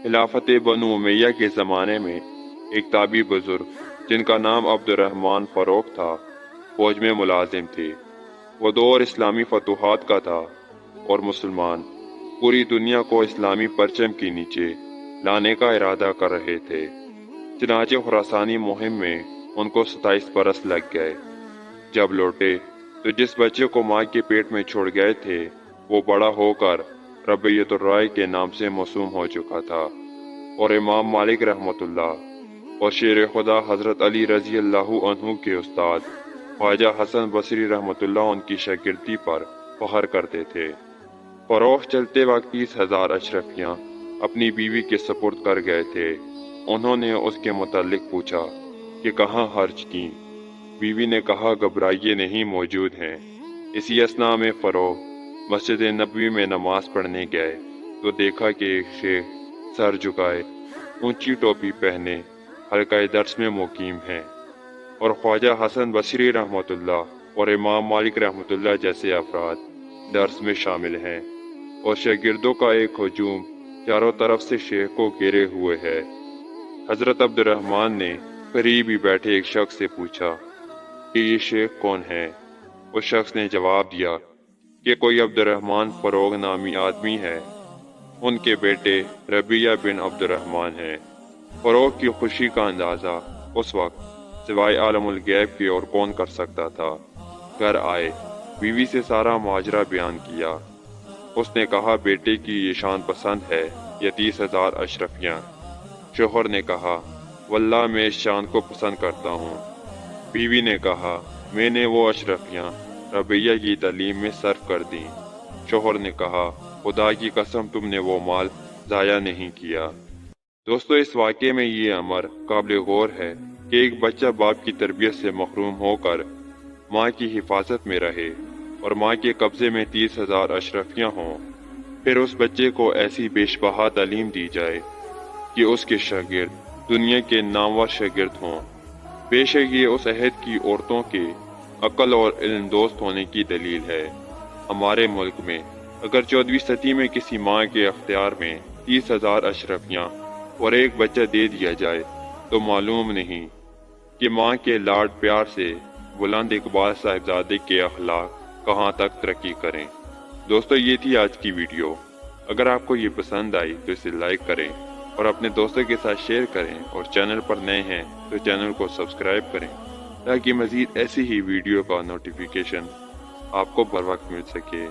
خلافت بنو امیہ کے زمانے میں ایک تابعی بزرگ جن کا نام عبدالرحمن فروخ تھا فوج میں ملازم تھے۔ وہ دور اسلامی فتوحات کا تھا اور مسلمان پوری دنیا کو اسلامی پرچم کے نیچے لانے کا ارادہ کر رہے تھے۔ چنانچہ خراسانی مہم میں ان کو 27 برس لگ گئے۔ جب لوٹے تو جس بچے کو ماں کے پیٹ میں چھوڑ گئے تھے وہ بڑا ہو کر ربیعۃ الرائے کے نام سے موسوم ہو چکا تھا، اور امام مالک رحمۃ اللہ اور شیر خدا حضرت علی رضی اللہ عنہ کے استاد خواجہ حسن بصری رحمۃ اللہ ان کی شاگردی پر فخر کرتے تھے۔ فروخ چلتے وقت 30,000 اشرفیاں اپنی بیوی کے سپرد کر گئے تھے۔ انہوں نے اس کے متعلق پوچھا کہ کہاں خرچ کی؟ بیوی نے کہا گھبرائیے نہیں، موجود ہیں۔ اسی اثناء میں فروخ مسجد نبوی میں نماز پڑھنے گئے تو دیکھا کہ ایک شیخ سر جھکائے، اونچی ٹوپی پہنے حلقہ درس میں مقیم ہیں، اور خواجہ حسن بصری رحمۃ اللہ اور امام مالک رحمۃ اللہ جیسے افراد درس میں شامل ہیں، اور شاگردوں کا ایک ہجوم چاروں طرف سے شیخ کو گھیرے ہوئے ہے۔ حضرت عبدالرحمن نے قریب ہی بیٹھے ایک شخص سے پوچھا کہ یہ شیخ کون ہے؟ اس شخص نے جواب دیا کہ کوئی عبدالرحمن فروغ نامی آدمی ہے، ان کے بیٹے ربیعہ بن عبدالرحمن ہیں۔ فروغ کی خوشی کا اندازہ اس وقت سوائے عالم الغیب کے اور کون کر سکتا تھا۔ گھر آئے، بیوی سے سارا ماجرا بیان کیا۔ اس نے کہا بیٹے کی یہ شان پسند ہے یا 30,000 اشرفیاں؟ شوہر نے کہا واللہ میں اس شان کو پسند کرتا ہوں۔ بیوی نے کہا میں نے وہ اشرفیاں ربیعہ کی تعلیم میں صرف کر دیں۔ شوہر نے کہا خدا کی قسم تم نے وہ مال ضائع نہیں کیا۔ دوستو، اس واقعے میں یہ امر قابل غور ہے کہ ایک بچہ باپ کی تربیت سے محروم ہو کر ماں کی حفاظت میں رہے اور ماں کے قبضے میں 30,000 اشرفیاں ہوں، پھر اس بچے کو ایسی بیش بہا تعلیم دی جائے کہ اس کے شاگرد دنیا کے نامور شاگرد ہوں۔ بے شک یہ اس عہد کی عورتوں کے عقل اور علم دوست ہونے کی دلیل ہے۔ ہمارے ملک میں اگر 14ویں صدی میں کسی ماں کے اختیار میں 30,000 اشرفیاں اور ایک بچہ دے دیا جائے تو معلوم نہیں کہ ماں کے لاڈ پیار سے بلند اقبال صاحبزادے کے اخلاق کہاں تک ترقی کریں۔ دوستو، یہ تھی آج کی ویڈیو۔ اگر آپ کو یہ پسند آئی تو اسے لائک کریں اور اپنے دوستوں کے ساتھ شیئر کریں، اور چینل پر نئے ہیں تو چینل کو سبسکرائب کریں تاکہ مزید ایسی ہی ویڈیو کا نوٹیفیکیشن آپ کو بر وقت مل سکے۔